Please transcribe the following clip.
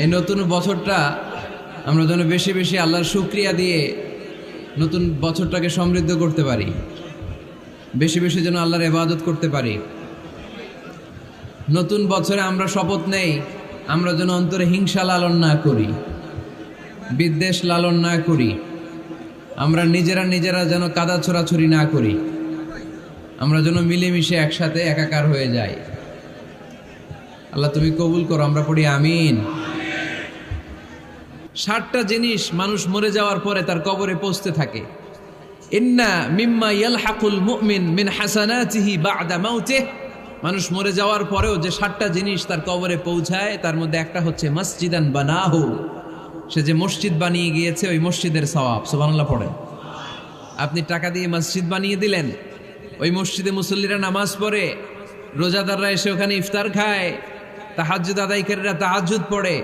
এই নতুন বছরটা আমরা যেন বেশি বেশি আল্লাহর শুকরিয়া দিয়ে নতুন বছরটাকে সমৃদ্ধ করতে পারি, বেশি বেশি যেন আল্লাহর ইবাদত করতে পারি। নতুন বছরে আমরা শপথ নেই আমরা যেন অন্তরে হিংসা লালন না করি, বিদ্বেষ লালন না করি, আমরা নিজেরা যেন কাদা ছোড়াছুরি না করি, আমরা যেন মিলেমিশে একসাথে একাকার হয়ে যাই। আল্লাহ তুমি কবুল করো, আমরা পড়ি আমিন। 60টা জিনিস মানুষ মরে যাওয়ার পরে তার কবরে পৌঁছতে থাকে। ইন্না মিম্মা ইয়ালহাকুল মুমিন মিন হাসানাতিহি বা'দা মাউতিহি, মানুষ মরে যাওয়ার পরেও যে 60টা জিনিস তার কবরে পৌঁছায় তার মধ্যে একটা হচ্ছে মসজিদান বানাহু, সে যে মসজিদ বানিয়ে গিয়েছে ওই মসজিদের সওয়াব। সুবহানাল্লাহ পড়েন। আপনি টাকা দিয়ে মসজিদ বানিয়ে দিলেন, ওই মসজিদে মুসল্লিরা নামাজ পড়ে, রোজাদাররা এসে ওখানে ইফতার খায়, তাহাজ্জুদ আদায়কারীরা তাহাজ্জুদ পড়ে,